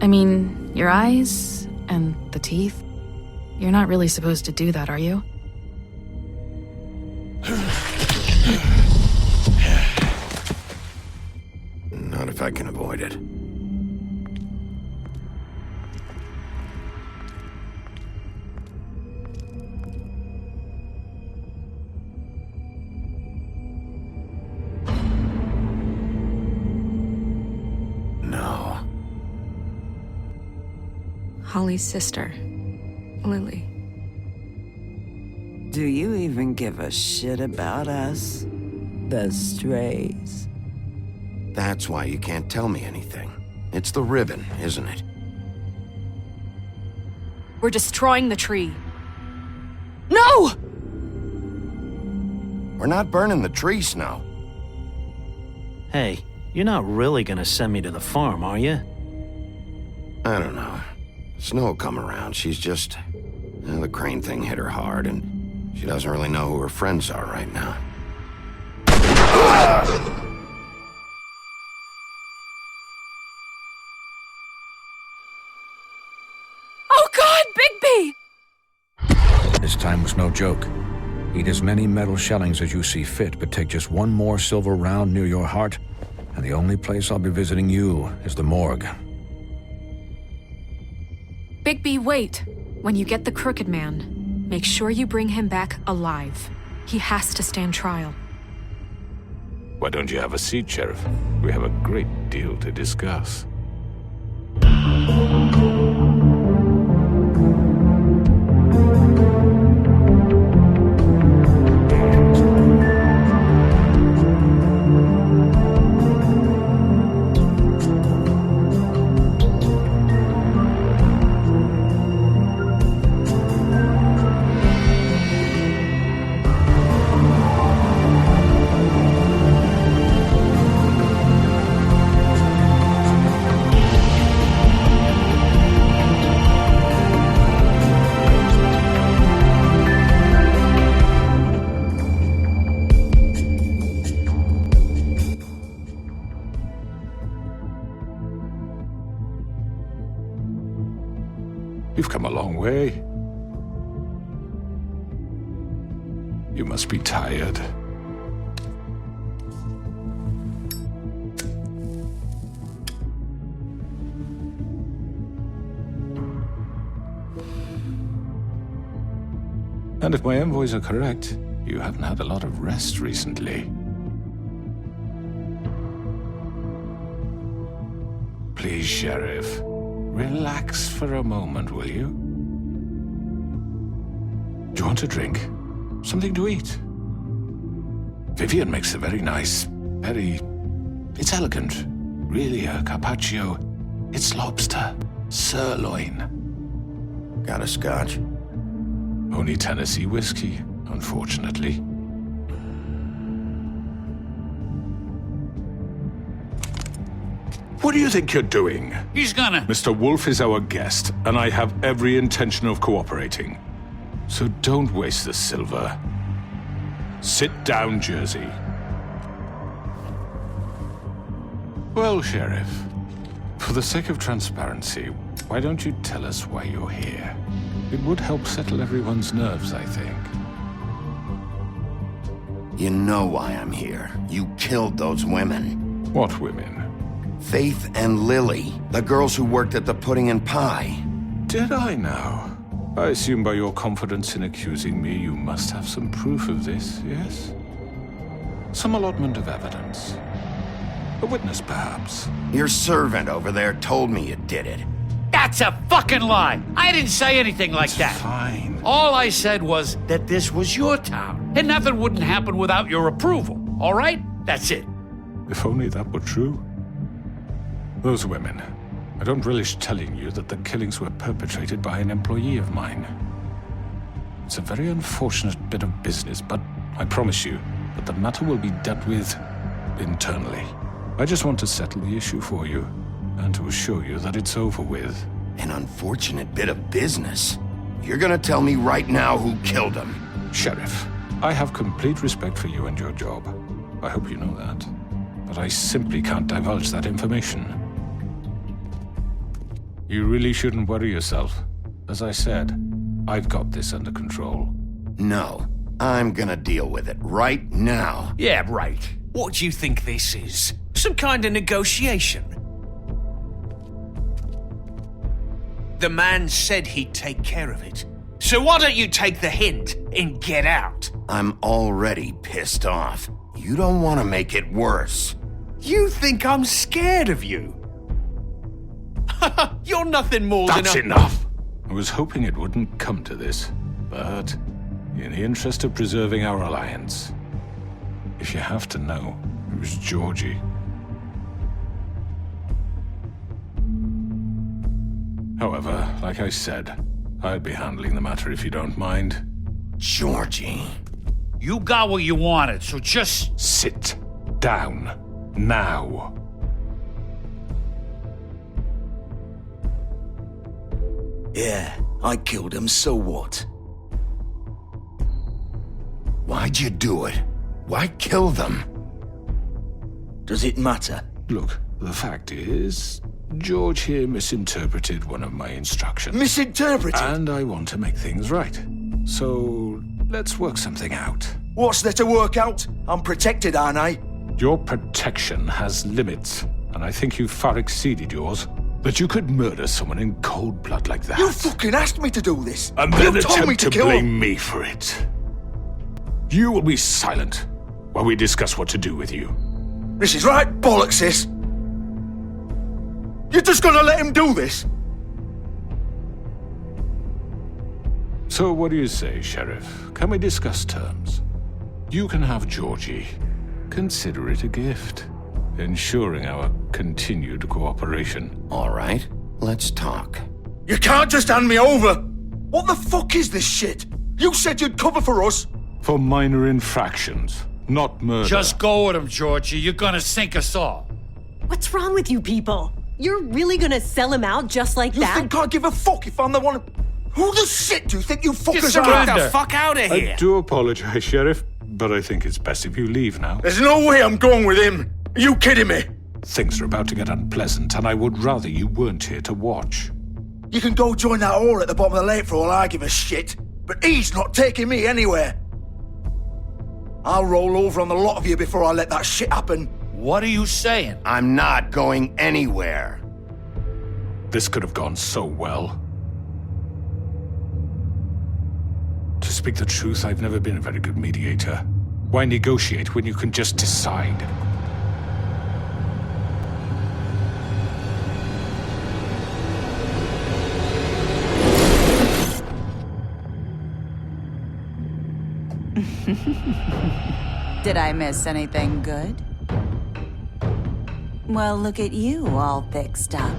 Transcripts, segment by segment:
I mean, your eyes and the teeth. You're not really supposed to do that, are you? Not if I can avoid it. No. Holly's sister, Lily. Do you even give a shit about us? The strays. That's why you can't tell me anything. It's the ribbon, isn't it? We're destroying the tree. No! We're not burning the tree, Snow. Hey, you're not really gonna send me to the farm, are you? I don't know. Snow will come around. She's just... the crane thing hit her hard, and she doesn't really know who her friends are right now. Oh God, Bigby! This time was no joke. Eat as many metal shellings as you see fit, but take just one more silver round near your heart, and the only place I'll be visiting you is the morgue. Bigby, wait. When you get the Crooked Man, make sure you bring him back alive. He has to stand trial. Why don't you have a seat, Sheriff? We have a great deal to discuss. You've come a long way. You must be tired. And if my envoys are correct, you haven't had a lot of rest recently. Please, Sheriff. Relax for a moment, will you? Do you want a drink? Something to eat? Vivian makes a very nice, It's elegant. Really a carpaccio. It's lobster. Sirloin. Got a scotch? Only Tennessee whiskey, unfortunately. What do you think you're doing? He's gonna... Mr. Wolf is our guest, and I have every intention of cooperating. So don't waste the silver. Sit down, Jersey. Well, Sheriff, for the sake of transparency, why don't you tell us why you're here? It would help settle everyone's nerves, I think. You know why I'm here. You killed those women. What women? Faith and Lily, the girls who worked at the Pudding and Pie. Did I now? I assume by your confidence in accusing me, you must have some proof of this, yes? Some allotment of evidence. A witness, perhaps. Your servant over there told me you did it. That's a fucking lie! I didn't say anything like that. Fine. All I said was that this was your town, and nothing wouldn't happen without your approval, all right? That's it. If only that were true. Those women. I don't relish telling you that the killings were perpetrated by an employee of mine. It's a very unfortunate bit of business, but I promise you that the matter will be dealt with internally. I just want to settle the issue for you, and to assure you that it's over with. An unfortunate bit of business. You're gonna tell me right now who killed him. Sheriff, I have complete respect for you and your job. I hope you know that. But I simply can't divulge that information. You really shouldn't worry yourself. As I said, I've got this under control. No, I'm gonna deal with it right now. Yeah, right. What do you think this is? Some kind of negotiation? The man said he'd take care of it. So why don't you take the hint and get out? I'm already pissed off. You don't want to make it worse. You think I'm scared of you? You're nothing more That's than a... enough! I was hoping it wouldn't come to this, but in the interest of preserving our alliance, if you have to know, it was Georgie. However, like I said, I'd be handling the matter if you don't mind. Georgie. You got what you wanted, so just... Sit down. Now. Yeah, I killed him, so what? Why'd you do it? Why kill them? Does it matter? Look, the fact is, George here misinterpreted one of my instructions. Misinterpreted? And I want to make things right. So, let's work something out. What's there to work out? I'm protected, aren't I? Your protection has limits, and I think you've far exceeded yours. That you could murder someone in cold blood like that. You fucking asked me to do this! And then you told me attempt to to kill blame him! me for it. You will be silent while we discuss what to do with you. This is right bollocks, sis! You're just gonna let him do this? So what do you say, Sheriff? Can we discuss terms? You can have Georgie. Consider it a gift, ensuring our continued cooperation. All right, let's talk. You can't just hand me over! What the fuck is this shit? You said you'd cover for us! For minor infractions, not murder. Just go with him, Georgie. You're gonna sink us all. What's wrong with you people? You're really gonna sell him out just like You that? think I give a fuck if I'm the one... Who the shit do you think you fuckers Just are? surrender. Get the fuck out of here! I do apologize, Sheriff, but I think it's best if you leave now. There's no way I'm going with him! Are you kidding me? Things are about to get unpleasant, and I would rather you weren't here to watch. You can go join that whore at the bottom of the lake for all I give a shit, but he's not taking me anywhere. I'll roll over on the lot of you before I let that shit happen. What are you saying? I'm not going anywhere. This could have gone so well. To speak the truth, I've never been a very good mediator. Why negotiate when you can just decide? Did I miss anything good? Well, look at you, all fixed up.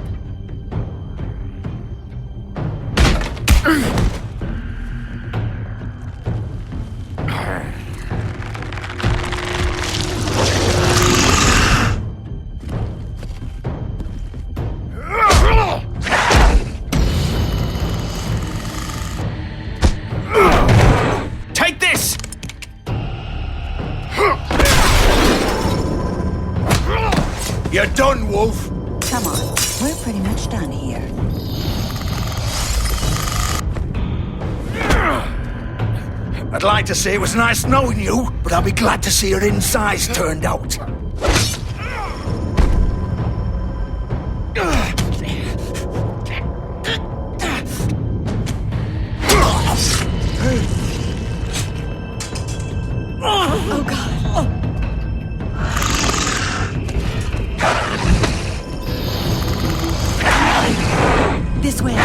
Take this! You're done, Wolf! Come on, we're pretty much done here. I'd like to say it was nice knowing you, but I'll be glad to see your insides turned out. Oh, God. This way.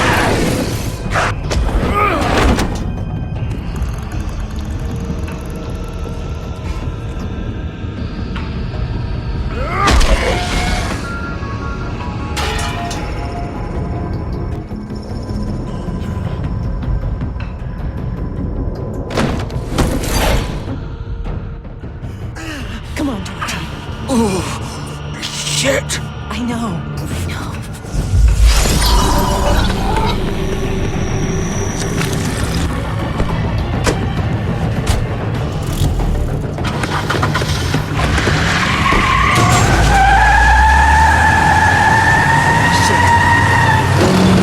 Come on, Georgie. Oh, shit! I know. Shit.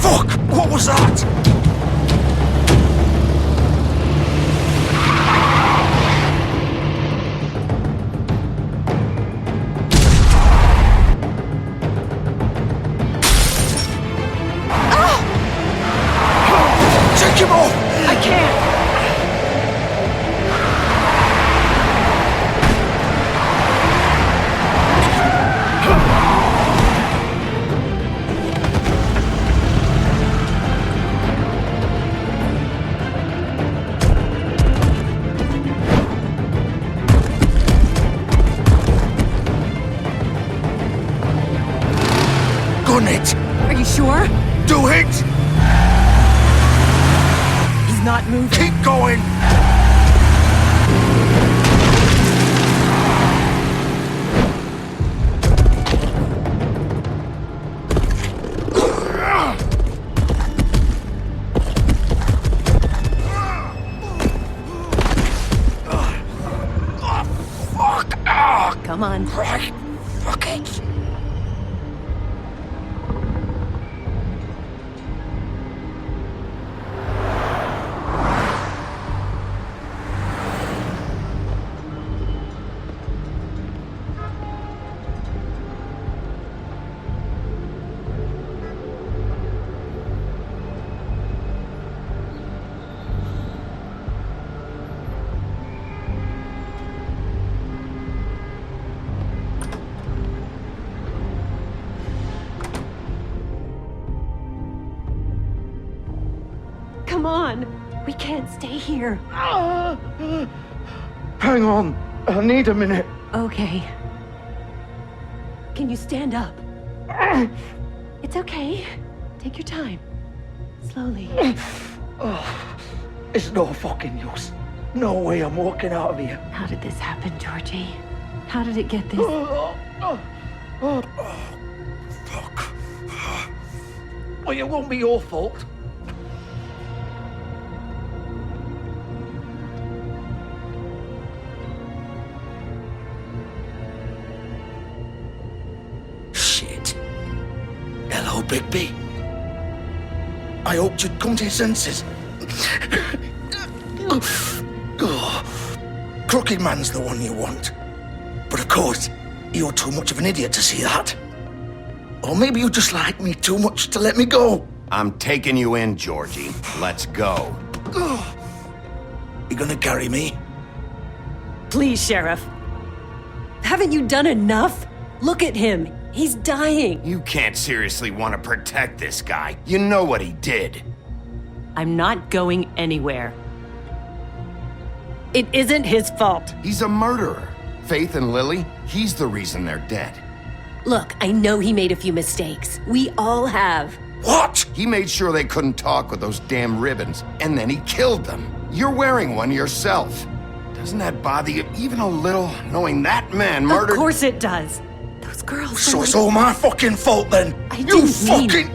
Fuck! What was that? Take him off! I can't! Gun it! Are you sure? Do it! He's not moving. Keep going! Come on. Right. Fuck it. Come on. We can't stay here. Hang on. I need a minute. Okay. Can you stand up? It's okay. Take your time. Slowly. It's no fucking use. No way I'm walking out of here. How did this happen, Georgie? How did it get this? Fuck. Well, it won't be your fault. Shit. Hello, Bigby. I hoped you'd come to your senses. Crooked Man's the one you want. But of course, you're too much of an idiot to see that. Or maybe you just like me too much to let me go. I'm taking you in, Georgie. Let's go. You gonna carry me? Please, Sheriff. Haven't you done enough? Look at him. He's dying. You can't seriously want to protect this guy. You know what he did. I'm not going anywhere. It isn't his fault. He's a murderer. Faith and Lily, he's the reason they're dead. Look, I know he made a few mistakes. We all have. What? He made sure they couldn't talk with those damn ribbons, and then he killed them. You're wearing one yourself. Doesn't that bother you even a little, knowing that man murdered... Of course it does. Those girls So are it's like... all my fucking fault then? I You didn't mean- fucking...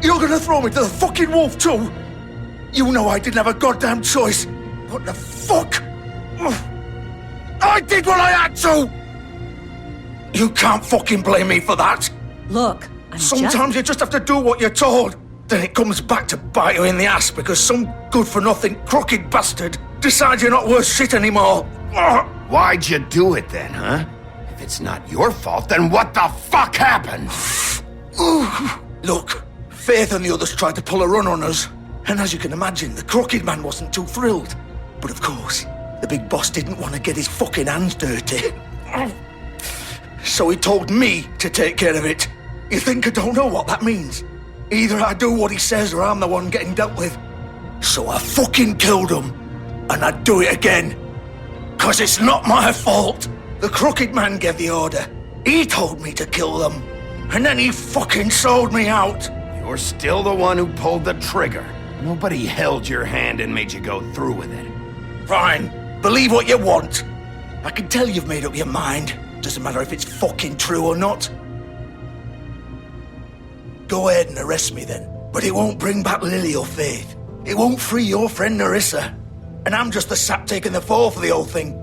You're gonna throw me to the fucking wolf too? You know I didn't have a goddamn choice. What the fuck? I did what I had to! You can't fucking blame me for that. Look, Sometimes you just have to do what you're told. Then it comes back to bite you in the ass because some good-for-nothing crooked bastard decides you're not worth shit anymore. Why'd you do it then, huh? If it's not your fault, then what the fuck happened? Look, Faith and the others tried to pull a run on us. And as you can imagine, the Crooked Man wasn't too thrilled. But of course, the big boss didn't want to get his fucking hands dirty. So he told me to take care of it. You think I don't know what that means? Either I do what he says or I'm the one getting dealt with. So I fucking killed him. And I'd do it again. 'Cause it's not my fault. The Crooked Man gave the order. He told me to kill them. And then he fucking sold me out. You're still the one who pulled the trigger. Nobody held your hand and made you go through with it. Fine. Believe what you want. I can tell you've made up your mind. Doesn't matter if it's fucking true or not. Go ahead and arrest me then. But it won't bring back Lily or Faith. It won't free your friend Narissa. And I'm just the sap taking the fall for the whole thing.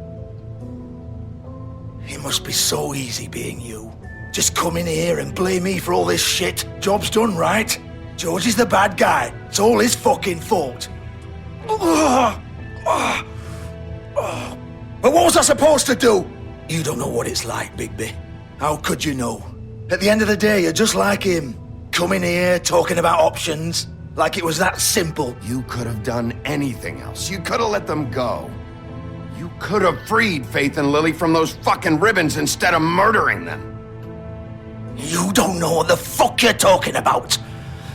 It must be so easy being you. Just come in here and blame me for all this shit. Job's done, right? George is the bad guy. It's all his fucking fault. But what was I supposed to do? You don't know what it's like, Bigby. How could you know? At the end of the day, you're just like him. Coming here, talking about options, like it was that simple. You could have done anything else. You could have let them go. You could have freed Faith and Lily from those fucking ribbons instead of murdering them. You don't know what the fuck you're talking about.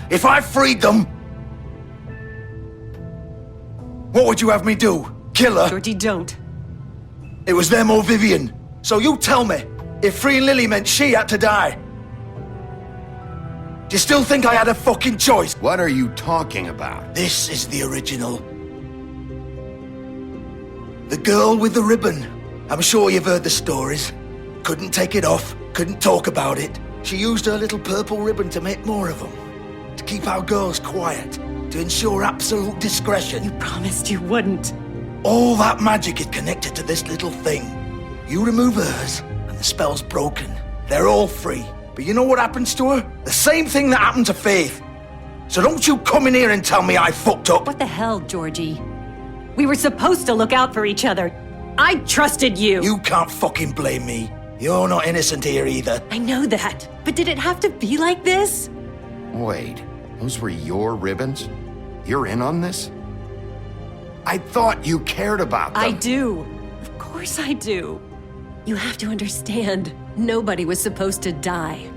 If I freed them, what would you have me do? Kill her? Georgie, don't. It was them or Vivian. So you tell me, if freeing Lily meant she had to die, do you still think I had a fucking choice? What are you talking about? This is the original. The girl with the ribbon. I'm sure you've heard the stories. Couldn't take it off, couldn't talk about it. She used her little purple ribbon to make more of them. To keep our girls quiet. To ensure absolute discretion. You promised you wouldn't. All that magic is connected to this little thing. You remove hers, and the spell's broken. They're all free. But you know what happens to her? The same thing that happened to Faith. So don't you come in here and tell me I fucked up. What the hell, Georgie? We were supposed to look out for each other. I trusted you. You can't fucking blame me. You're not innocent here either. I know that. But did it have to be like this? Wait, those were your ribbons? You're in on this? I thought you cared about them. I do. Of course I do. You have to understand, nobody was supposed to die.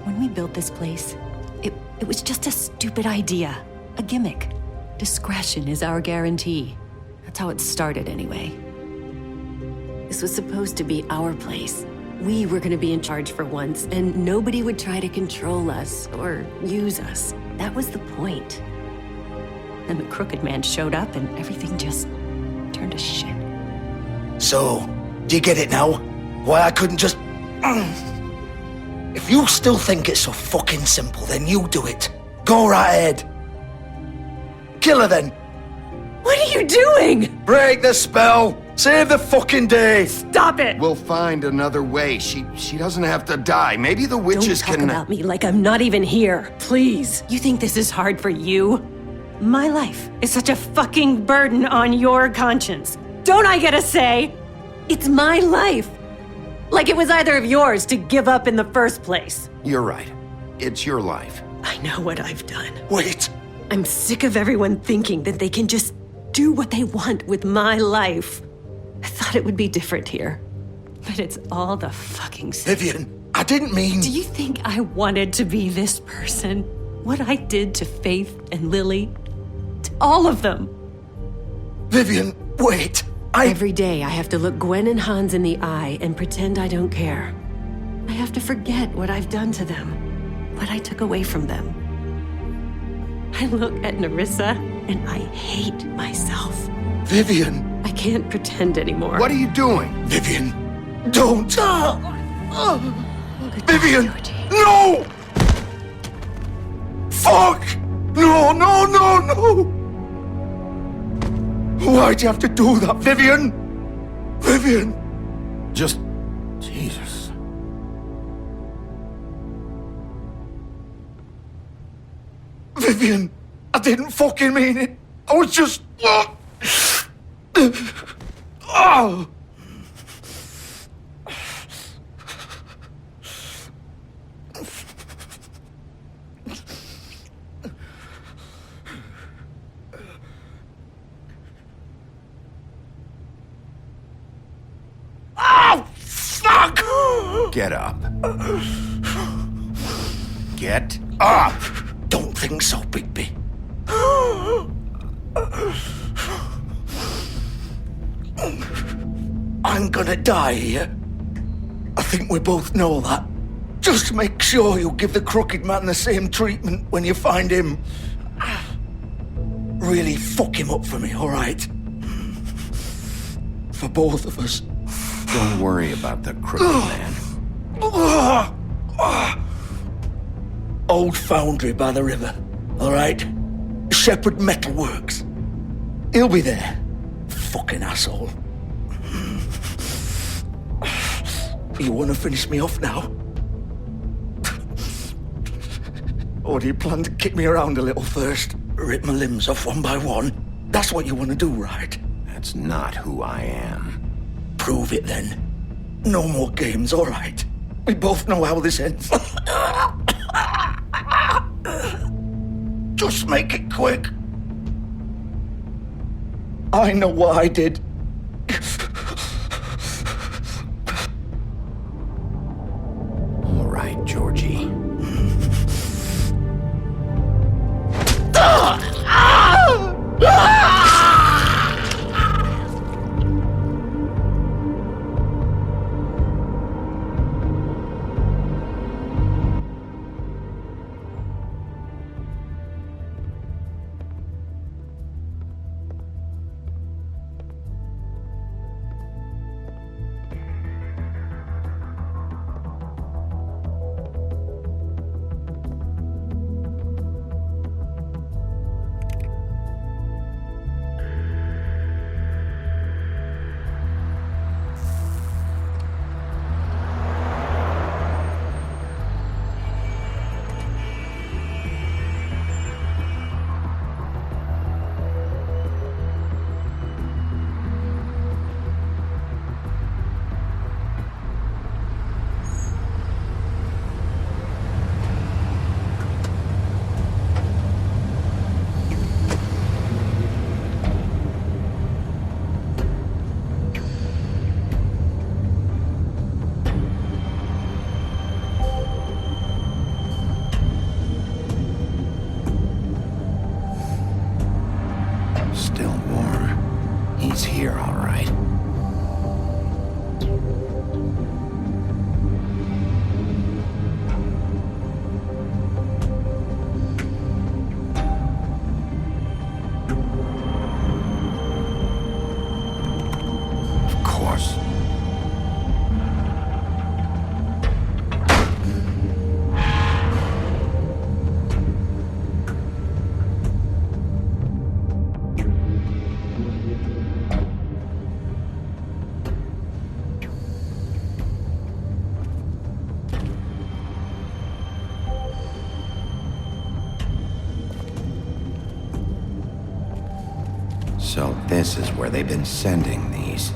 When we built this place, it was just a stupid idea. A gimmick. Discretion is our guarantee. That's how it started anyway. This was supposed to be our place. We were gonna be in charge for once, and nobody would try to control us or use us. That was the point. And the Crooked Man showed up and everything just turned to shit. So, do you get it now? Why I couldn't just... If you still think it's so fucking simple, then you do it. Go right ahead. Kill her then. What are you doing? Break the spell. Save the fucking day. Stop it. We'll find another way. She doesn't have to die. Maybe the witches Don't talk can... about me like I'm not even here. Please. You think this is hard for you? My life is such a fucking burden on your conscience. Don't I get a say? It's my life. Like it was either of yours to give up in the first place. You're right. It's your life. I know what I've done. Wait. I'm sick of everyone thinking that they can just do what they want with my life. I thought it would be different here. But it's all the fucking same. Vivian, I didn't mean... Do you think I wanted to be this person? What I did to Faith and Lily? To all of them? Vivian, wait. Every day I have to look Gwen and Hans in the eye and pretend I don't care. I have to forget what I've done to them. What I took away from them. I look at Nerissa and I hate myself. Vivian. I can't pretend anymore. What are you doing? Vivian, don't. Vivian, Georgie. no! Fuck! No, no, no, no! Why'd you have to do that, Vivian? Vivian! Just... Jesus. Vivian, I didn't fucking mean it. I was just... Oh! Fuck! Get up. Get up! Don't think so, Bigby. I'm gonna die here. I think we both know that. Just make sure you give the Crooked Man the same treatment when you find him. Really fuck him up for me, all right? For both of us. Don't worry about the Crooked Man. Old foundry by the river, all right? Shepherd Metalworks. He'll be there. Fucking asshole. You want to finish me off now? Or do you plan to kick me around a little first? Rip my limbs off one by one? That's what you want to do, right? That's not who I am. Prove it then. No more games, all right? We both know how this ends. Just make it quick. I know what I did. All right, Georgie. Still warm. He's here, all right. Of course. So this is where they've been sending these.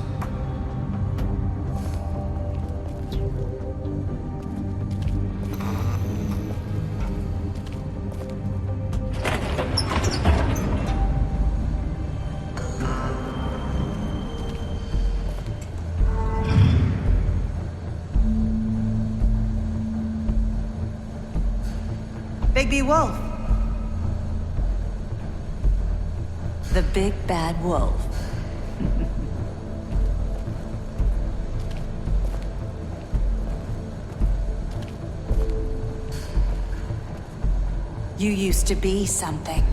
Bigby Wolf. The big bad wolf. You used to be something.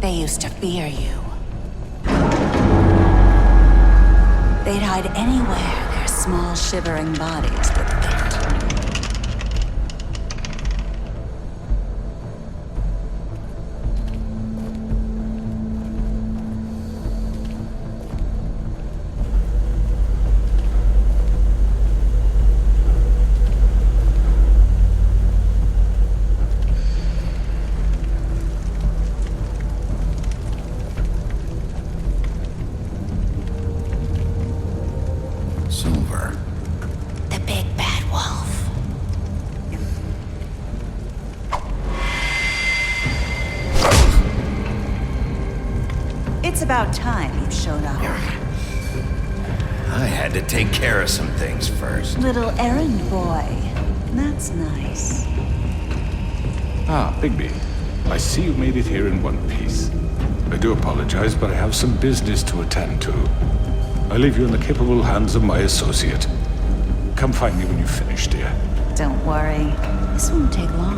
They used to fear you. They'd hide anywhere their small, shivering bodies would fit. Silver. The big bad wolf. It's about time you showed up. I had to take care of some things first. Little errand boy. That's nice. Ah, Bigby. I see you made it here in one piece. I do apologize, but I have some business to attend to. I leave you in the capable hands of my associate. Come find me when you've finished, dear. Don't worry. This won't take long.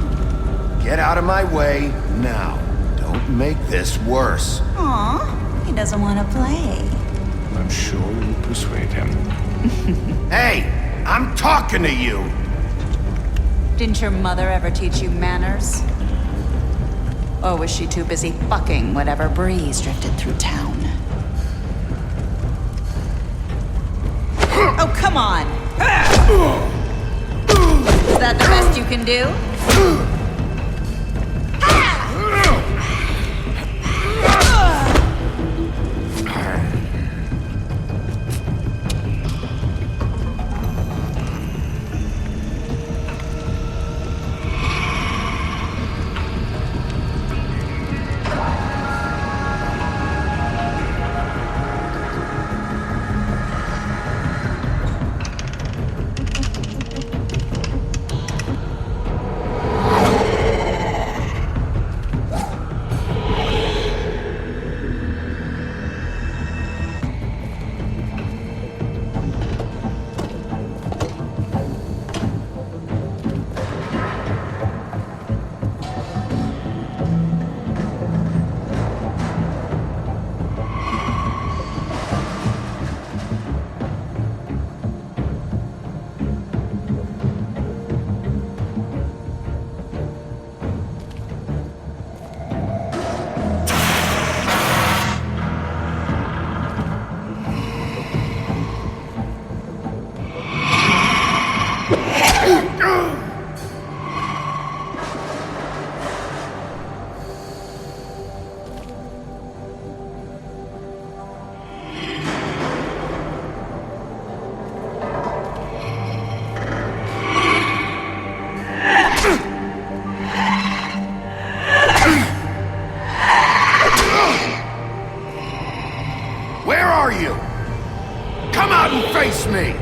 Get out of my way now. Don't make this worse. Aw, he doesn't want to play. I'm sure you'll persuade him. Hey! I'm talking to you! Didn't your mother ever teach you manners? Or was she too busy fucking whatever breeze drifted through town? Oh, come on! Is that the best you can do? Where are you? Come out and face me!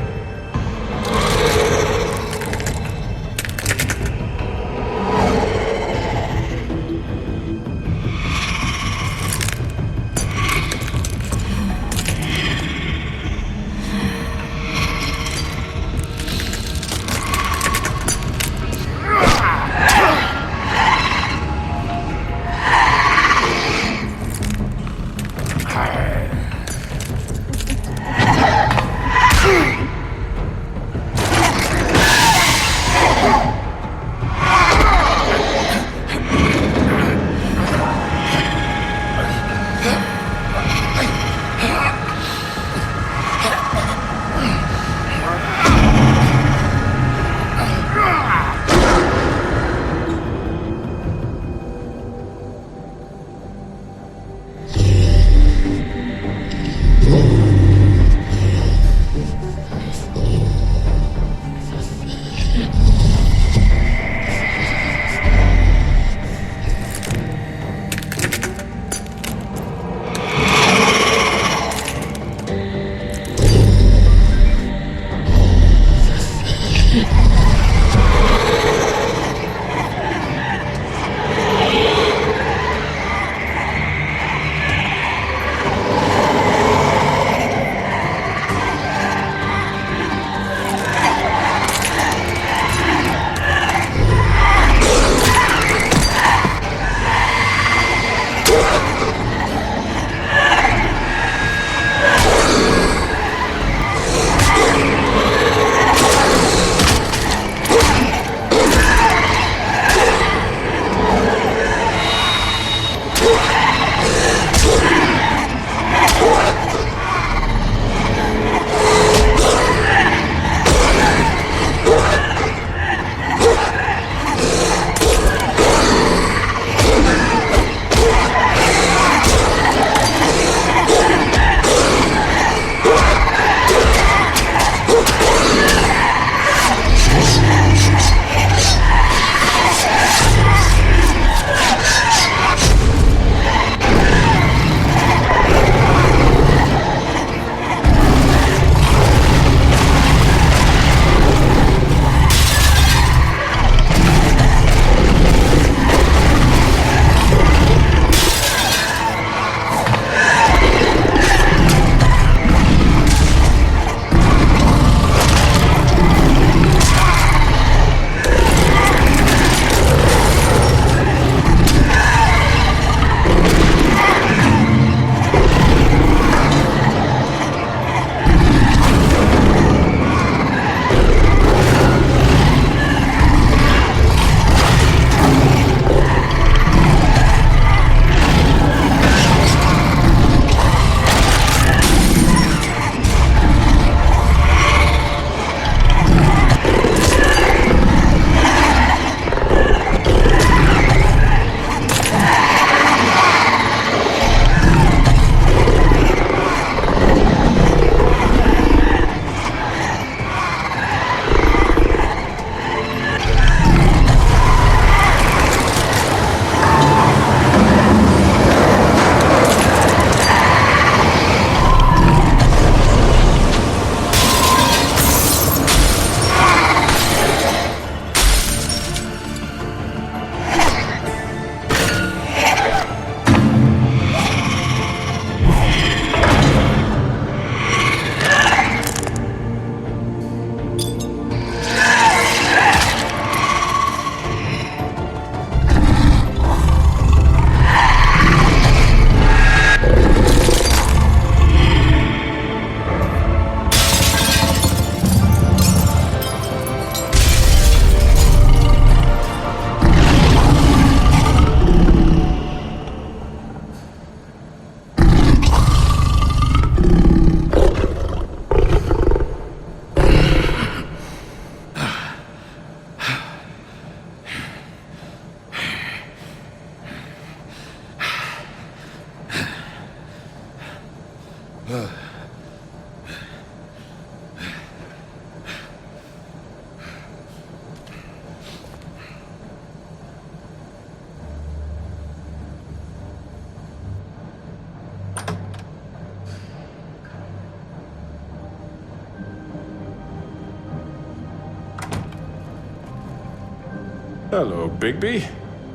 Hello, Bigby.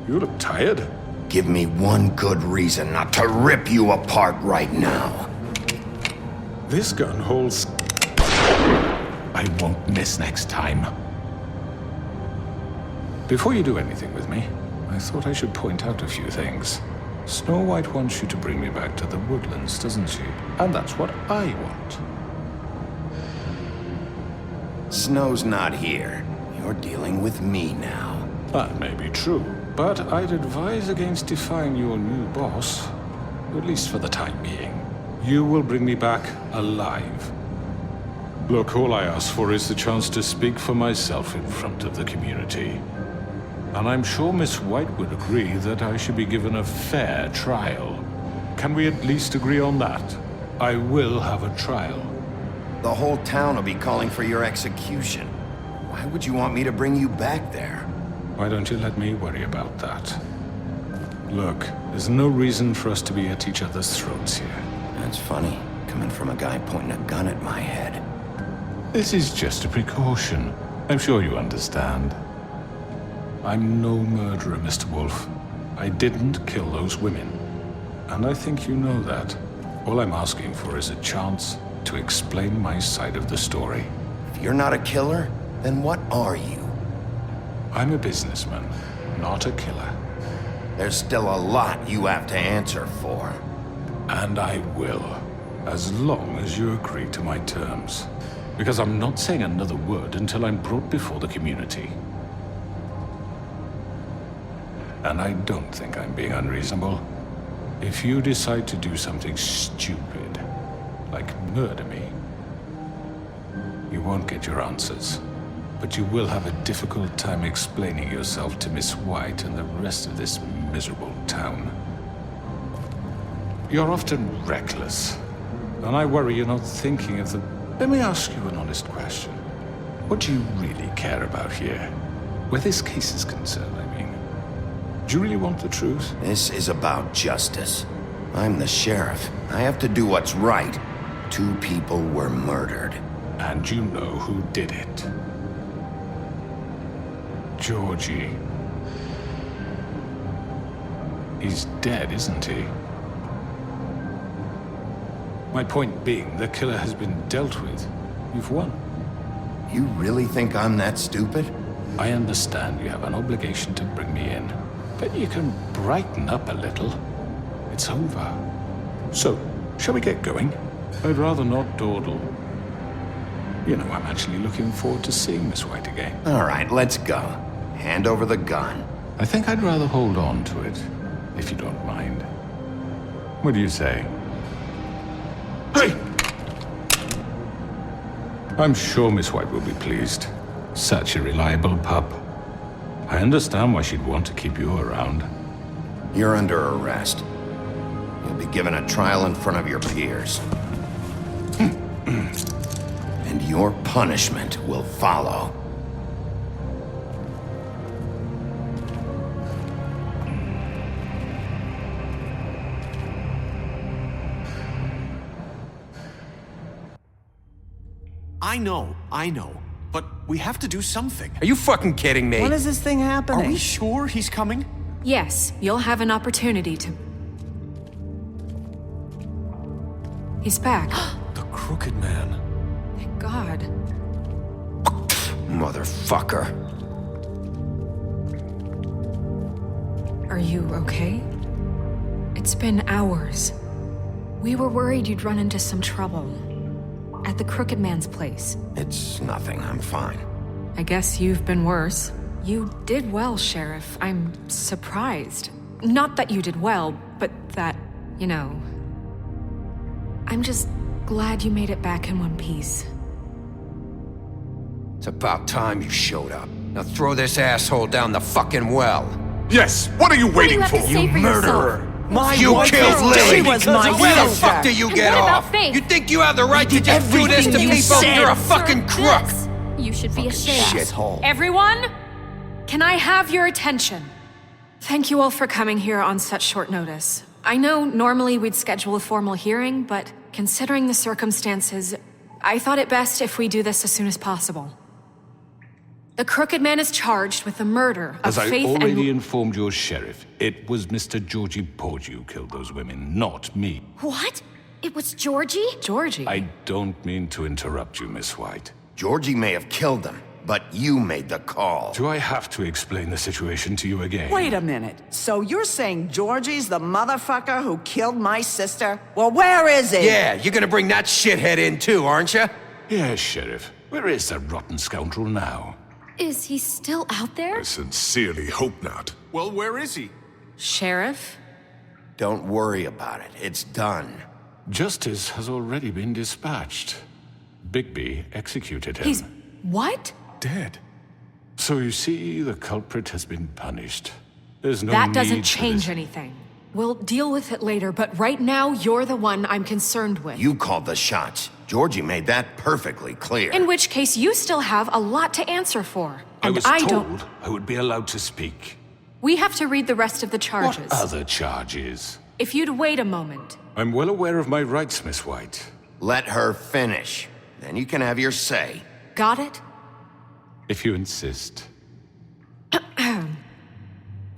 You look tired. Give me one good reason not to rip you apart right now. This gun holds... I won't miss next time. Before you do anything with me, I thought I should point out a few things. Snow White wants you to bring me back to the woodlands, doesn't she? And that's what I want. Snow's not here. You're dealing with me now. That may be true, but I'd advise against defying your new boss, at least for the time being. You will bring me back alive. Look, all I ask for is the chance to speak for myself in front of the community. And I'm sure Miss White would agree that I should be given a fair trial. Can we at least agree on that? I will have a trial. The whole town will be calling for your execution. Why would you want me to bring you back there? Why don't you let me worry about that? Look, there's no reason for us to be at each other's throats here. That's funny, coming from a guy pointing a gun at my head. This is just a precaution. I'm sure you understand. I'm no murderer, Mr. Wolf. I didn't kill those women. And I think you know that. All I'm asking for is a chance to explain my side of the story. If you're not a killer, then what are you? I'm a businessman, not a killer. There's still a lot you have to answer for. And I will, as long as you agree to my terms. Because I'm not saying another word until I'm brought before the community. And I don't think I'm being unreasonable. If you decide to do something stupid, like murder me, you won't get your answers. But you will have a difficult time explaining yourself to Miss White and the rest of this miserable town. You're often reckless, and I worry you're not thinking of the... Let me ask you an honest question. What do you really care about here? Where this case is concerned, I mean. Do you really want the truth? This is about justice. I'm the sheriff. I have to do what's right. 2 people were murdered. And you know who did it. Georgie. He's dead, isn't he? My point being, the killer has been dealt with. You've won. You really think I'm that stupid? I understand you have an obligation to bring me in, but you can brighten up a little. It's over. So, shall we get going? I'd rather not dawdle. You know, I'm actually looking forward to seeing Miss White again. All right, let's go. Hand over the gun. I think I'd rather hold on to it, if you don't mind. What do you say? Hey! I'm sure Miss White will be pleased. Such a reliable pup. I understand why she'd want to keep you around. You're under arrest. You'll be given a trial in front of your peers. And your punishment will follow. I know. But we have to do something. Are you fucking kidding me? When is this thing happening? Are we sure he's coming? Yes, you'll have an opportunity to... He's back. The Crooked Man. Thank God. Motherfucker. Are you okay? It's been hours. We were worried you'd run into some trouble. At the Crooked Man's place. It's nothing, I'm fine. I guess you've been worse. You did well, Sheriff. I'm surprised. Not that you did well, but that, you know... I'm just glad you made it back in one piece. It's about time you showed up. Now throw this asshole down the fucking well. Yes! What are you waiting for? You murderer! You killed Lily! She was my Where the sister. fuck do you get What about off? Faith? You think you have the right to just do this to everything you people? said. You're a fucking crook! This. You should be ashamed. Shithole. Everyone, can I have your attention? Thank you all for coming here on such short notice. I know normally we'd schedule a formal hearing, but considering the circumstances, I thought it best if we do this as soon as possible. The Crooked Man is charged with the murder of As I Faith already and... informed your sheriff, it was Mr. Georgie Porgy who killed those women, not me. What? It was Georgie? Georgie? I don't mean to interrupt you, Miss White. Georgie may have killed them, but you made the call. Do I have to explain the situation to you again? Wait a minute. So you're saying Georgie's the motherfucker who killed my sister? Well, where is he? Yeah, you're gonna bring that shithead in too, aren't you? Yes, Sheriff. Where is that rotten scoundrel now? Is he still out there? I sincerely hope not. Well, where is he? Sheriff? Don't worry about it. It's done. Justice has already been dispatched. Bigby executed him. He's... what? Dead. So you see, the culprit has been punished. There's no That need doesn't for change this. anything. We'll deal with it later, but right now, you're the one I'm concerned with. You called the shots. Georgie made that perfectly clear. In which case, you still have a lot to answer for. I And was I told don't... I would be allowed to speak. We have to read the rest of the charges. What other charges? If you'd wait a moment. I'm well aware of my rights, Miss White. Let her finish. Then you can have your say. Got it? If you insist.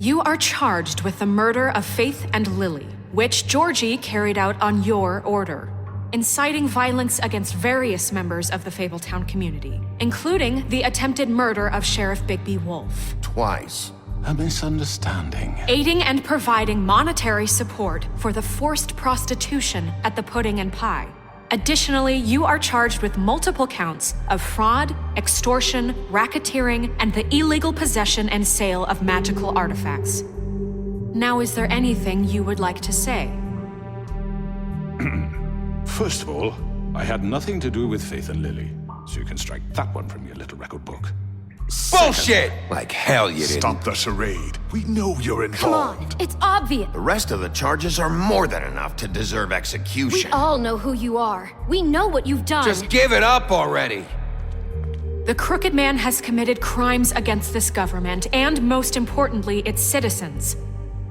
You are charged with the murder of Faith and Lily, which Georgie carried out on your order, inciting violence against various members of the Fabletown community, including the attempted murder of Sheriff Bigby Wolf. Twice. A misunderstanding. Aiding and providing monetary support for the forced prostitution at the Pudding and Pie. Additionally, you are charged with multiple counts of fraud, extortion, racketeering, and the illegal possession and sale of magical artifacts. Now, is there anything you would like to say? First of all, I had nothing to do with Faith and Lily, so you can strike that one from your little record book. Bullshit! Like hell you didn't. Stop the charade. We know you're Come involved. on, it's obvious. The rest of the charges are more than enough to deserve We execution. all know who you are. We know what you've done. Just give it up already. The Crooked Man has committed crimes against this government and, most importantly, its citizens.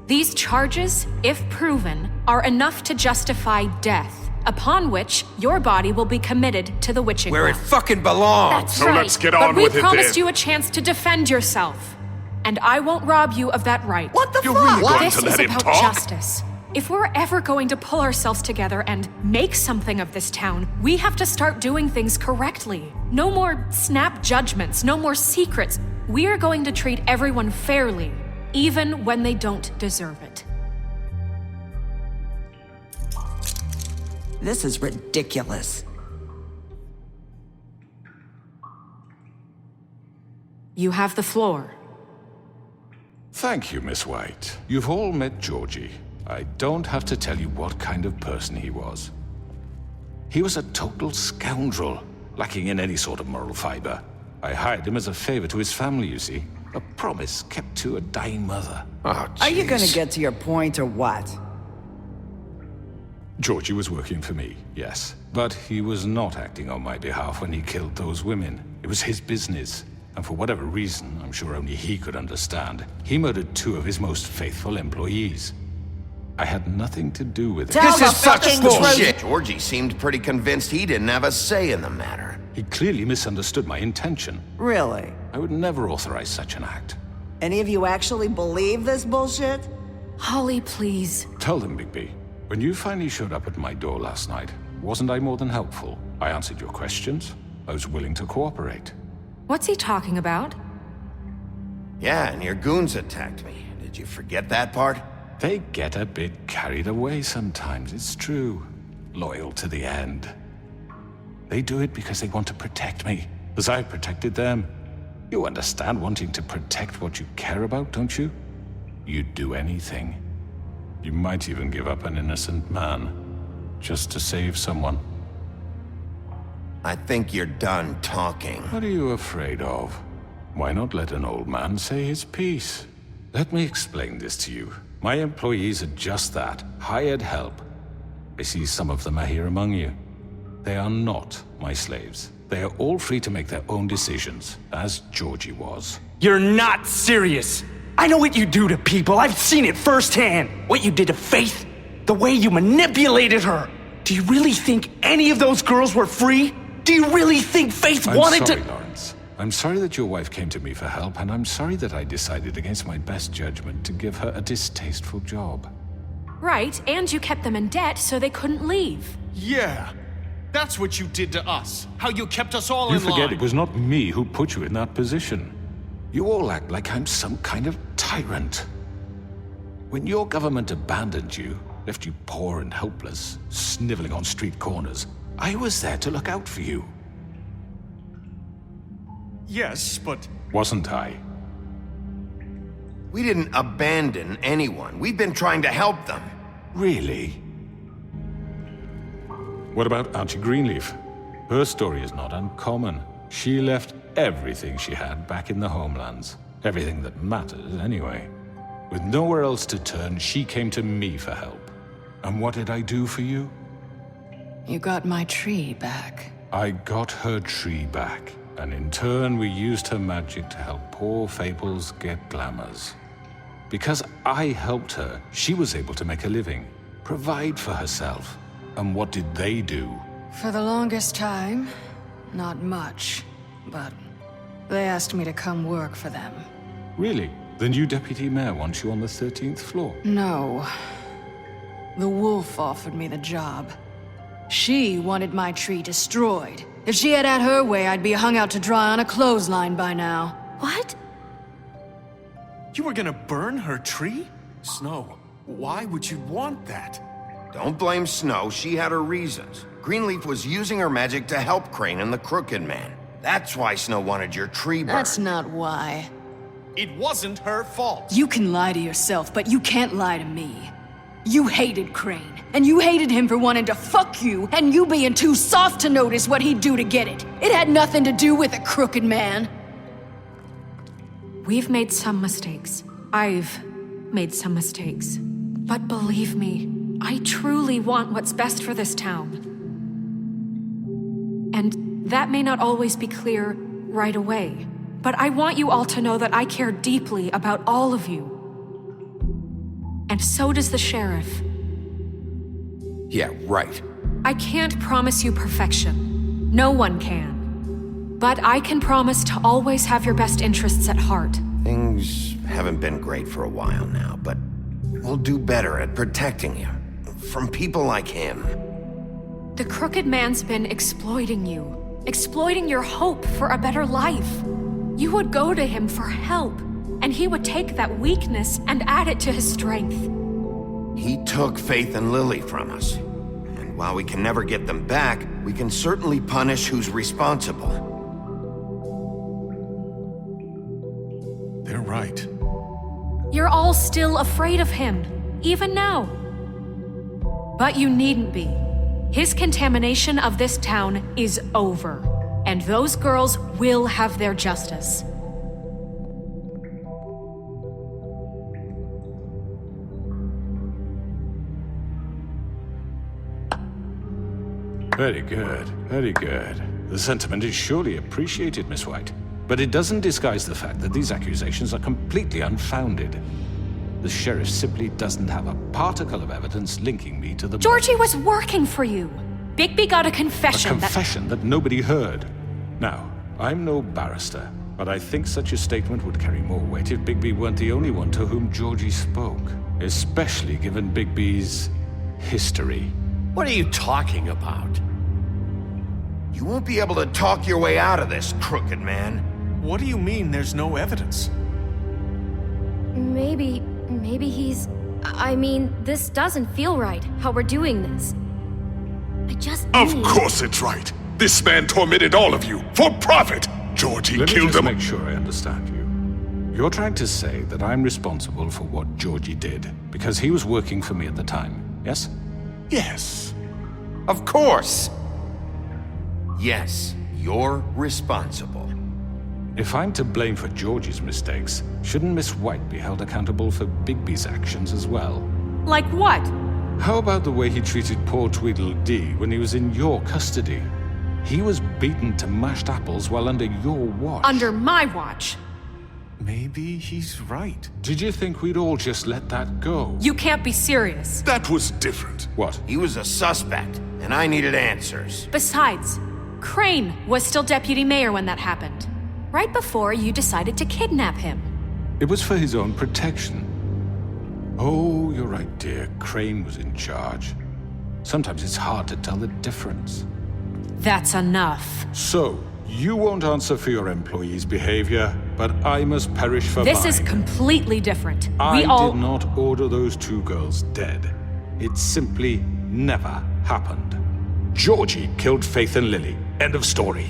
These charges, if proven, are enough to justify death, upon which your body will be committed to the witching Where it well. fucking belongs. That's So right. let's get But on we with it promised then. you a chance to defend yourself, and I won't rob you of that right. What the You're fuck? really going This to is let him about talk? justice. If we're ever going to pull ourselves together and make something of this town, we have to start doing things correctly. No more snap judgments, no more secrets. We are going to treat everyone fairly, even when they don't deserve it. This is ridiculous. You have the floor. Thank you, Miss White. You've all met Georgie. I don't have to tell you what kind of person he was. He was a total scoundrel, lacking in any sort of moral fiber. I hired him as a favor to his family, you see. A promise kept to a dying mother. Oh, Are you gonna jeez. get to your point or what? Georgie was working for me, yes. But he was not acting on my behalf when he killed those women. It was his business. And for whatever reason, I'm sure only he could understand, he murdered 2 of his most faithful employees. I had nothing to do with it. Tell This the is such fucking bullshit. Georgie seemed pretty convinced he didn't have a say in the matter. He clearly misunderstood my intention. Really? I would never authorize such an act. Any of you actually believe this bullshit? Holly, please. Tell them, Bigby. When you finally showed up at my door last night, wasn't I more than helpful? I answered your questions. I was willing to cooperate. What's he talking about? Yeah, and your goons attacked me. Did you forget that part? They get a bit carried away sometimes, it's true. Loyal to the end. They do it because they want to protect me, as I protected them. You understand wanting to protect what you care about, don't you? You'd do anything. You might even give up an innocent man, just to save someone. I think you're done talking. What are you afraid of? Why not let an old man say his piece? Let me explain this to you. My employees are just that, hired help. I see some of them are here among you. They are not my slaves. They are all free to make their own decisions, as Georgie was. You're not serious. I know what you do to people. I've seen it firsthand. What you did to Faith, the way you manipulated her. Do you really think any of those girls were free? Do you really think Faith I'm wanted sorry, to... Lawrence. I'm sorry that your wife came to me for help, and I'm sorry that I decided against my best judgment to give her a distasteful job. Right, and you kept them in debt so they couldn't leave. Yeah. That's what you did to us. How you kept us all You in forget line. it was not me who put you in that position. You all act like I'm some kind of tyrant. When your government abandoned you, left you poor and helpless, sniveling on street corners, I was there to look out for you. Yes, but... Wasn't I? We didn't abandon anyone. We've been trying to help them. Really? What about Archie Greenleaf? Her story is not uncommon. She left everything she had back in the homelands. Everything that mattered, anyway. With nowhere else to turn, she came to me for help. And what did I do for you? You got my tree back. I got her tree back. And in turn, we used her magic to help poor Fables get glamours. Because I helped her, she was able to make a living, provide for herself. And what did they do? For the longest time, not much. But they asked me to come work for them. Really? The new deputy mayor wants you on the 13th floor? No. The wolf offered me the job. She wanted my tree destroyed. If she had her way, I'd be hung out to dry on a clothesline by now. What? You were gonna burn her tree? Snow, why would you want that? Don't blame Snow. She had her reasons. Greenleaf was using her magic to help Crane and the Crooked Man. That's why Snow wanted your tree burned. That's not why. It wasn't her fault. You can lie to yourself, but you can't lie to me. You hated Crane, and you hated him for wanting to fuck you, and you being too soft to notice what he'd do to get it. It had nothing to do with the Crooked Man. We've made some mistakes. I've made some mistakes. But believe me, I truly want what's best for this town. And that may not always be clear right away, but I want you all to know that I care deeply about all of you. And so does the sheriff. Yeah, right. I can't promise you perfection. No one can. But I can promise to always have your best interests at heart. Things haven't been great for a while now, but we'll do better at protecting you. From people like him. The Crooked Man's been exploiting you. Exploiting your hope for a better life. You would go to him for help, and he would take that weakness and add it to his strength. He took Faith and Lily from us. And while we can never get them back, we can certainly punish who's responsible. They're right. You're all still afraid of him, even now. But you needn't be. His contamination of this town is over, and those girls will have their justice. Very good, very good. The sentiment is surely appreciated, Miss White. But it doesn't disguise the fact that these accusations are completely unfounded. The sheriff simply doesn't have a particle of evidence linking me to the... Georgie was working for you. Bigby got a confession. A confession that nobody heard. Now, I'm no barrister, but I think such a statement would carry more weight if Bigby weren't the only one to whom Georgie spoke. Especially given Bigby's history. What are you talking about? You won't be able to talk your way out of this, Crooked Man. What do you mean there's no evidence? Maybe he's... I mean, this doesn't feel right, how we're doing this. I just Of need... course it's right. This man tormented all of you for profit. Georgie Let me killed just them. make sure I understand you. You're trying to say that I'm responsible for what Georgie did because he was working for me at the time, yes? Yes. Of course. Yes, you're responsible. If I'm to blame for Georgie's mistakes, shouldn't Miss White be held accountable for Bigby's actions as well? Like what? How about the way he treated poor Tweedledee when he was in your custody? He was beaten to mashed apples while under your watch. Under my watch. Maybe he's right. Did you think we'd all just let that go? You can't be serious. That was different. What? He was a suspect, and I needed answers. Besides, Crane was still deputy mayor when that happened. right before you decided to kidnap him. It was for his own protection. Oh, you're right, dear. Crane was in charge. Sometimes it's hard to tell the difference. That's enough. So, you won't answer for your employees' behavior, but I must perish for This mine. is completely different. I We all... did not order those two girls dead. It simply never happened. Georgie killed Faith and Lily. End of story.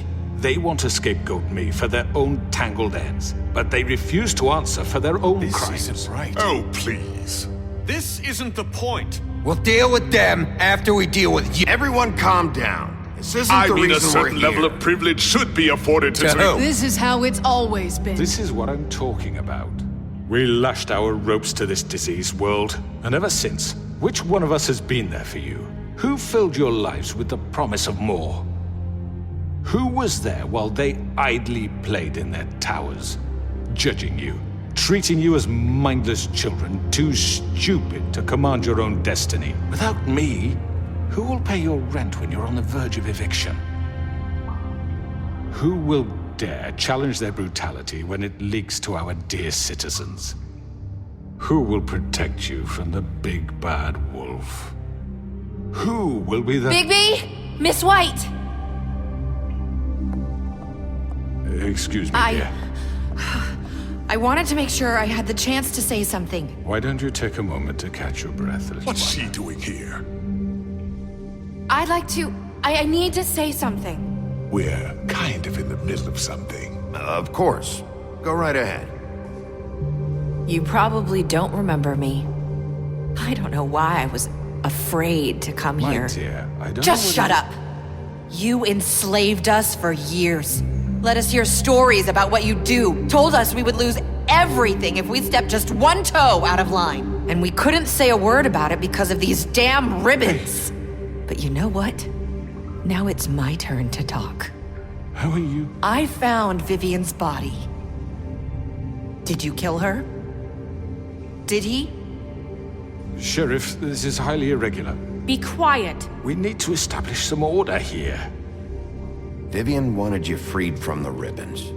They want to scapegoat me for their own tangled ends, but they refuse to answer for their own crimes. Isn't right. Oh, please. This isn't the point. We'll deal with them after we deal with you. Everyone calm down. This isn't I the mean, a reason we're certain here. level of privilege should be afforded to... This is how it's always been. This is what I'm talking about. We lashed our ropes to this diseased world, and ever since, which one of us has been there for you? Who filled your lives with the promise of more? Who was there while they idly played in their towers, judging you, treating you as mindless children, too stupid to command your own destiny? Without me, who will pay your rent when you're on the verge of eviction? Who will dare challenge their brutality when it leaks to our dear citizens? Who will protect you from the big bad wolf? Who will be the... Bigby! Miss White! Excuse me, dear. I wanted to make sure I had the chance to say something. Why don't you take a moment to catch your breath? What's she doing here? I'd like to... I need to say something. We're kind of in the middle of something. Of course. Go right ahead. You probably don't remember me. I don't know why I was afraid to come My here. dear, I don't Just know shut up. You enslaved us for years. Let us hear stories about what you do. Told us we would lose everything if we stepped just one toe out of line. And we couldn't say a word about it because of these damn ribbons. But you know what? Now it's my turn to talk. How are you? I found Vivian's body. Did you kill her? Did he? Sheriff, this is highly irregular. Be quiet. We need to establish some order here. Vivian wanted you freed from the ribbons.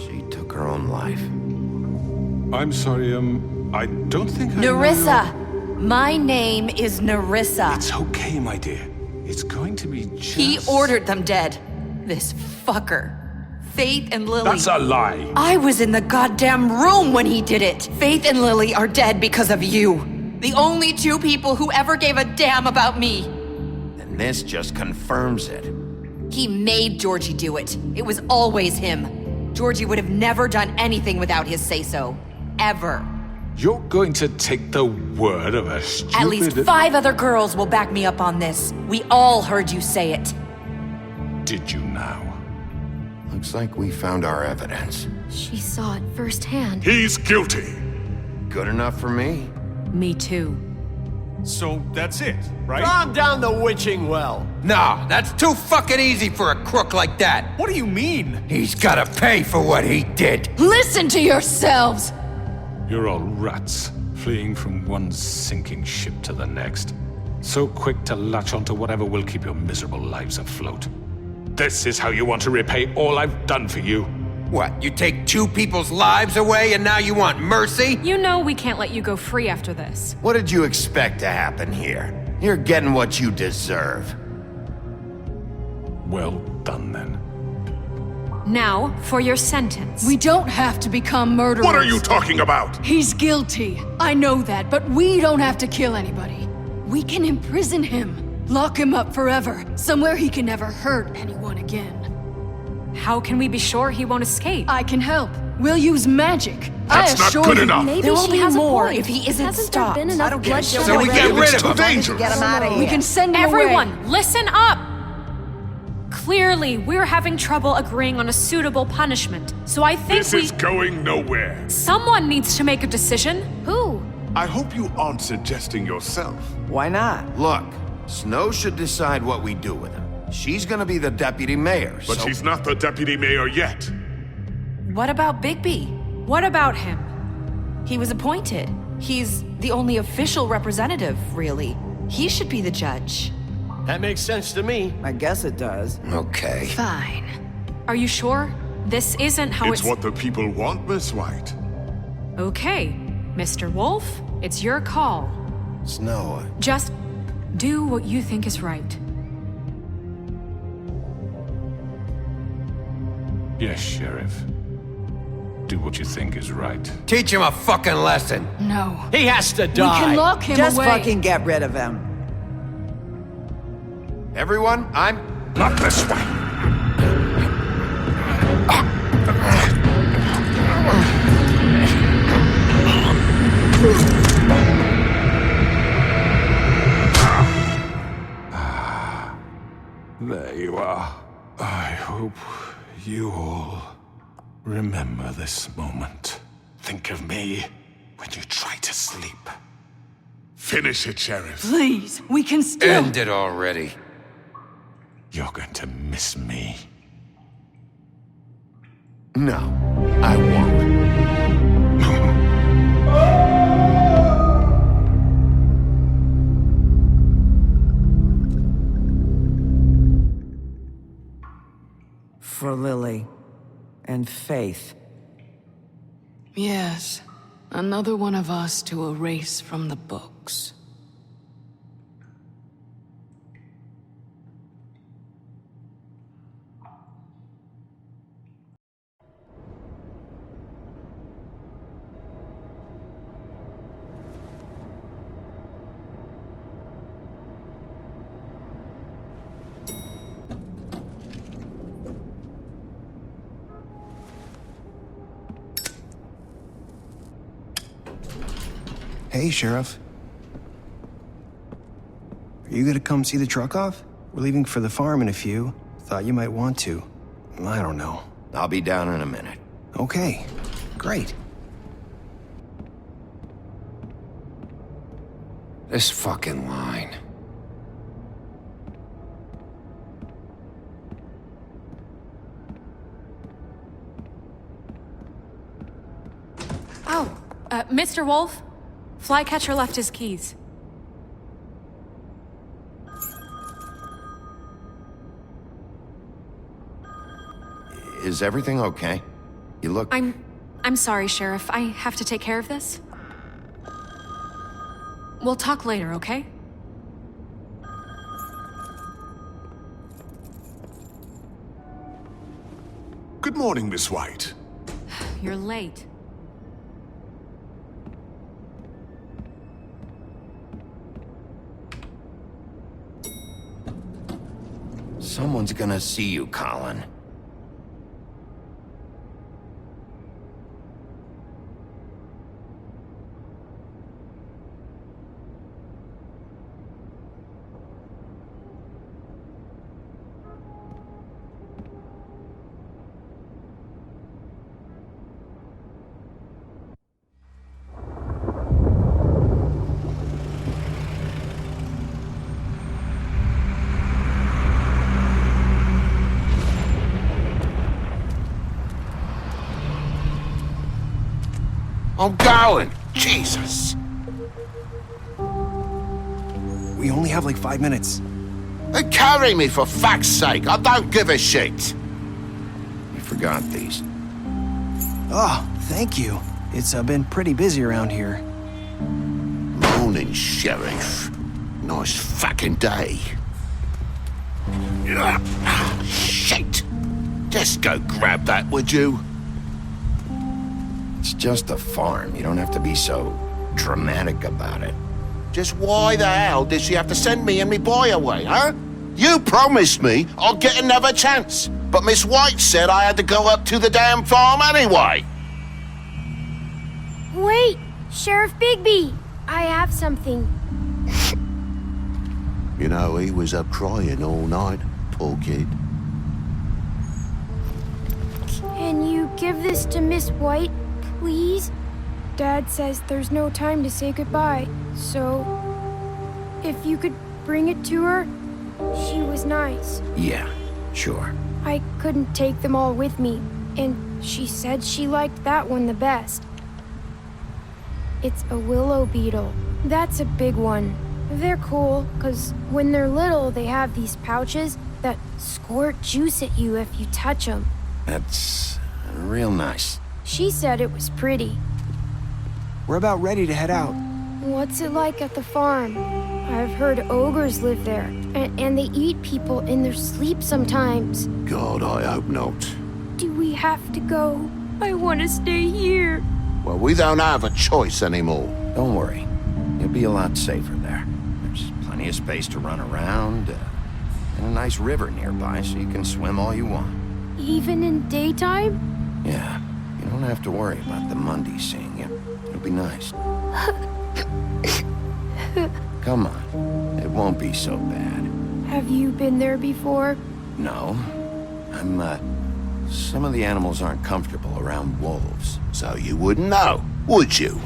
She took her own life. I'm sorry, I don't think I know Nerissa! My name is Nerissa. It's okay, my dear. It's going to be just... He ordered them dead. This fucker. Faith and Lily. That's a lie. I was in the goddamn room when he did it. Faith and Lily are dead because of you. The only two people who ever gave a damn about me. And this just confirms it. He made Georgie do it. It was always him. Georgie would have never done anything without his say-so. Ever. You're going to take the word of a stupid... At least 5 other girls will back me up on this. We all heard you say it. Did you now? Looks like we found our evidence. She saw it firsthand. He's guilty. Good enough for me. Me too. So that's it, right? Calm down the witching well. Nah, that's too fucking easy for a crook like that. What do you mean? He's gotta pay for what he did. Listen to yourselves! You're all rats, fleeing from one sinking ship to the next. So quick to latch onto whatever will keep your miserable lives afloat. This is how you want to repay all I've done for you? What, you take 2 people's lives away and now you want mercy? You know we can't let you go free after this. What did you expect to happen here? You're getting what you deserve. Well done, then. Now, for your sentence. We don't have to become murderers. What are you talking about? He's guilty. I know that, but we don't have to kill anybody. We can imprison him. Lock him up forever. Somewhere he can never hurt anyone again. How can we be sure he won't escape? I can help. We'll use magic. That's not good enough. Maybe There will she be has a more point. if he isn't Hasn't stopped. there been enough I don't get it. bloodshed So we already? get rid It's of too him. dangerous. Get him out of here. We can send him away. Everyone, listen up! Clearly, we're having trouble agreeing on a suitable punishment. So I think This is going nowhere. someone needs to make a decision. Who? I hope you aren't suggesting yourself. Why not? Look, Snow should decide what we do with him. She's gonna be the deputy mayor, But so... she's not the deputy mayor yet. What about Bigby? What about him? He was appointed. He's the only official representative, really. He should be the judge. That makes sense to me. I guess it does. Okay. Fine. Are you sure? this isn't how It's what the people want, Miss White. Okay, Mr. Wolf, it's your call. Snow, Just do what you think is right. Yes, Sheriff. Do what you think is right. Teach him a fucking lesson. No. He has to We die. can lock him Just away. fucking get rid of him. Everyone, I'm... Not this way. There you are. I hope you all remember this moment. Think of me when you try to sleep. Finish it, Sheriff. Please, we can still... End it already. You're going to miss me. no, I won't. For Lily and Faith. Yes, another one of us to erase from the books. Hey, Sheriff. Are you gonna come see the truck off? We're leaving for the farm in a few. Thought you might want to. I don't know. I'll be down in a minute. Okay, great. This fucking line. Oh, Mr. Wolf? Flycatcher left his keys. Is everything okay? You look... I'm sorry, Sheriff. I have to take care of this. We'll talk later, okay? Good morning, Miss White. You're late. Someone's gonna see you, Colin. I'm going. Jesus. We only have like 5 minutes. Then carry me, for fuck's sake. I don't give a shit. You forgot these. Oh, thank you. It's been pretty busy around here. Morning, Sheriff. Nice fucking day. Shit. Just go grab that, would you? It's just a farm. You don't have to be so dramatic about it. Just why the hell did she have to send me and me boy away, huh? You promised me I'll get another chance, but Miss White said I had to go up to the damn farm anyway. Wait, Sheriff Bigby, I have something. You know, he was up crying all night, poor kid. Can you give this to Miss White, please? Dad says there's no time to say goodbye, so if you could bring it to her, she was nice. Yeah, sure. I couldn't take them all with me, and she said she liked that one the best. It's a willow beetle. That's a big one. They're cool, 'cause when they're little, they have these pouches that squirt juice at you if you touch them. That's real nice. She said it was pretty. We're about ready to head out. What's it like at the farm? I've heard ogres live there, and they eat people in their sleep sometimes. God, I hope not. Do we have to go? I want to stay here. Well, we don't have a choice anymore. Don't worry. You'll be a lot safer there. There's plenty of space to run around, and a nice river nearby so you can swim all you want. Even in daytime? Yeah, you don't have to worry about the Mundies seeing you. It'll be nice. Come on. It won't be so bad. Have you been there before? No. Some of the animals aren't comfortable around wolves. So you wouldn't know, would you?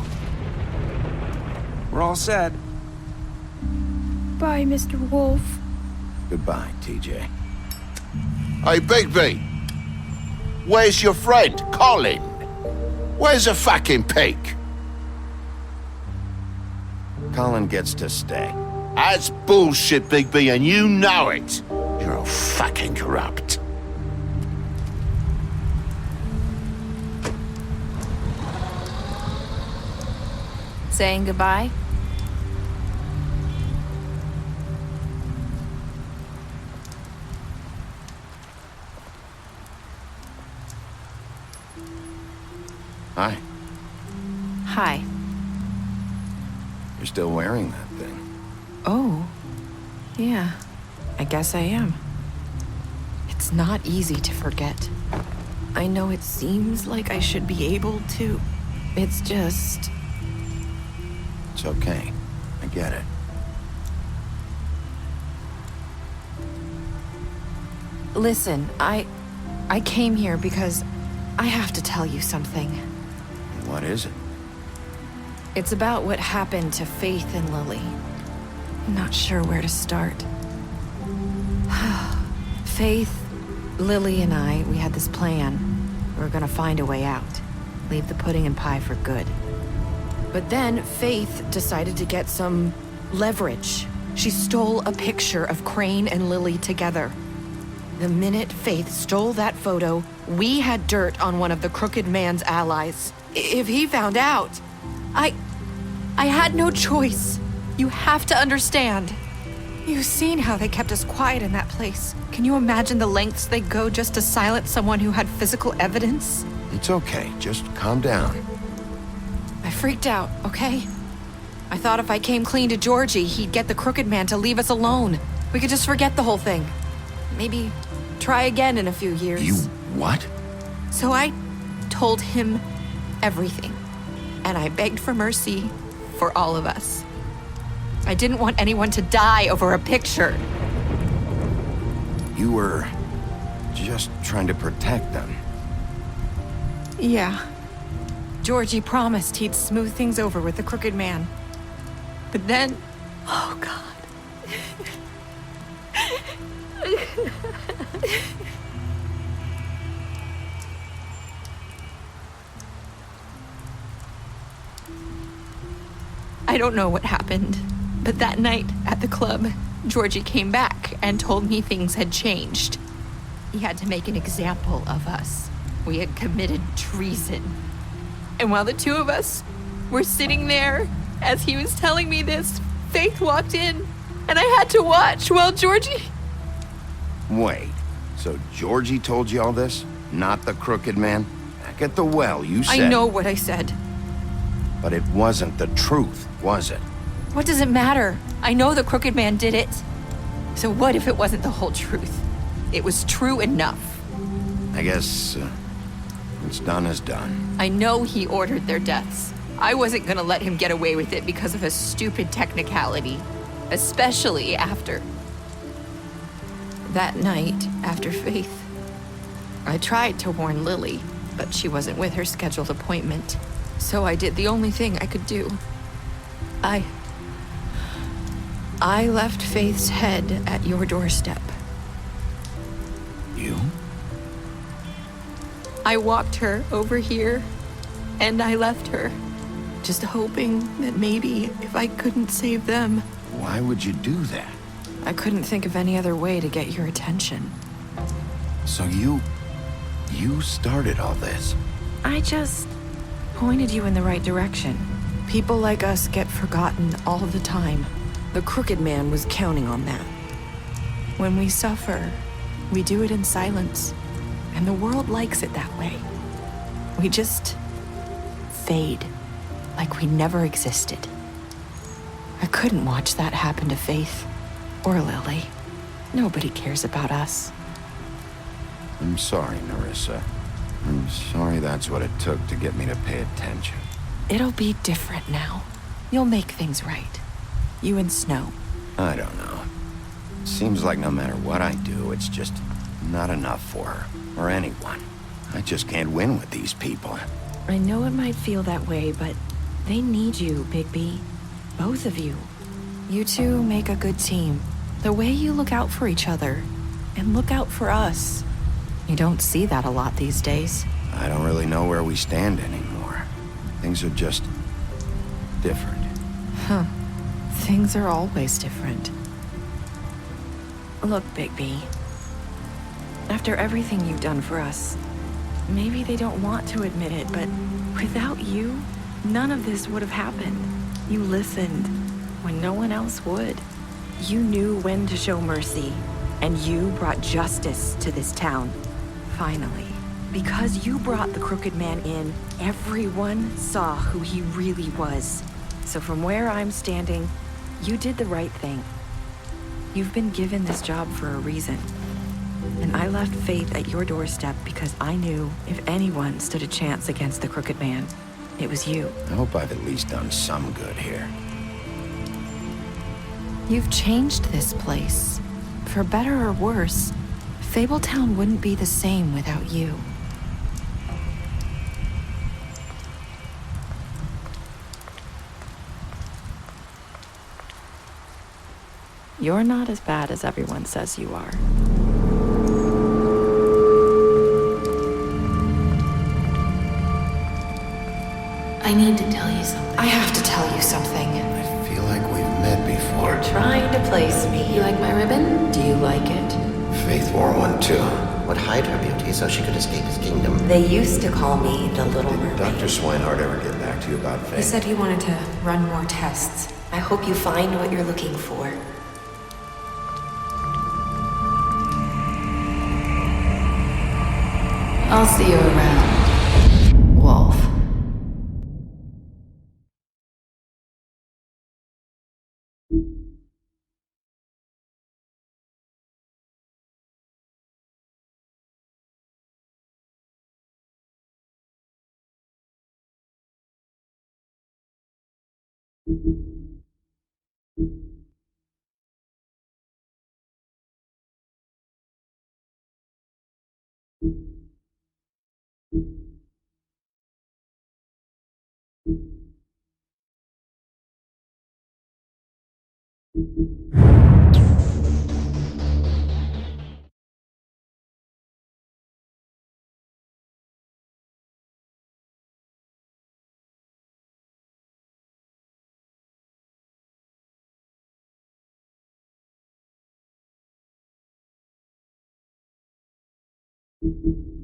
We're all set. Bye, Mr. Wolf. Goodbye, TJ. Hey, Bigby. Where's your friend, Colin? Where's the fucking pig? Colin gets to stay. That's bullshit, Bigby, and you know it. You're all fucking corrupt. Saying goodbye? Hi. Hi. You're still wearing that thing. Oh. Yeah. I guess I am. It's not easy to forget. I know it seems like I should be able to. It's just... It's okay. I get it. Listen, I came here because I have to tell you something. What is it? It's about what happened to Faith and Lily. I'm not sure where to start. Faith, Lily, and I, we had this plan. We were gonna find a way out. Leave the pudding and pie for good. But then Faith decided to get some leverage. She stole a picture of Crane and Lily together. The minute Faith stole that photo, we had dirt on one of the Crooked Man's allies. If he found out, I had no choice. You have to understand. You've seen how they kept us quiet in that place. Can you imagine the lengths they go just to silence someone who had physical evidence? It's okay. Just calm down. I freaked out, okay? I thought if I came clean to Georgie, he'd get the Crooked Man to leave us alone. We could just forget the whole thing. Maybe try again in a few years. You what? So I told him everything. And I begged for mercy for all of us. I didn't want anyone to die over a picture. You were just trying to protect them. Yeah. Georgie promised he'd smooth things over with the Crooked Man. But then... Oh, God. I don't know what happened, but that night at the club, Georgie came back and told me things had changed. He had to make an example of us. We had committed treason. And while the two of us were sitting there, as he was telling me this, Faith walked in, and I had to watch while Georgie... Wait, so Georgie told you all this? Not the Crooked Man? Back at the well, you said... I know what I said. But it wasn't the truth, was it? What does it matter? I know the Crooked Man did it. So what if it wasn't the whole truth? It was true enough. I guess what's done is done. I know he ordered their deaths. I wasn't gonna let him get away with it because of a stupid technicality. Especially after... that night, after Faith. I tried to warn Lily, but she wasn't with her scheduled appointment. So I did the only thing I could do. I left Faith's head at your doorstep. You? I walked her over here, and I left her, just hoping that maybe if I couldn't save them... Why would you do that? I couldn't think of any other way to get your attention. So you You started all this. I just pointed you in the right direction. People like us get forgotten all the time. The Crooked Man was counting on that. When we suffer, we do it in silence, and the world likes it that way. We just fade, like we never existed. I couldn't watch that happen to Faith, or Lily. Nobody cares about us. I'm sorry, Nerissa. I'm sorry that's what it took to get me to pay attention. It'll be different now. You'll make things right. You and Snow. I don't know. Seems like no matter what I do, it's just not enough for her, or anyone. I just can't win with these people. I know it might feel that way, but they need you, Bigby. Both of you. You two make a good team. The way you look out for each other, and look out for us. You don't see that a lot these days. I don't really know where we stand anymore. Things are just different. Huh. Things are always different. Look, Bigby. After everything you've done for us, maybe they don't want to admit it, but without you, none of this would have happened. You listened when no one else would. You knew when to show mercy, and you brought justice to this town. Finally. Because you brought the Crooked Man in, everyone saw who he really was. So from where I'm standing, you did the right thing. You've been given this job for a reason. And I left Faith at your doorstep because I knew if anyone stood a chance against the Crooked Man, it was you. I hope I've at least done some good here. You've changed this place. For better or worse, Fabletown wouldn't be the same without you. You're not as bad as everyone says you are. I need to tell you something. I have to tell you something. I feel like we've met before. You're trying to place me. You like my ribbon? Do you like it? Faith wore one too. Would hide her beauty so she could escape his kingdom. They used to call me the Little Mermaid. Dr. Swinehart ever get back to you about Faith? He said he wanted to run more tests. I hope you find what you're looking for. I'll see you around, Wolf. You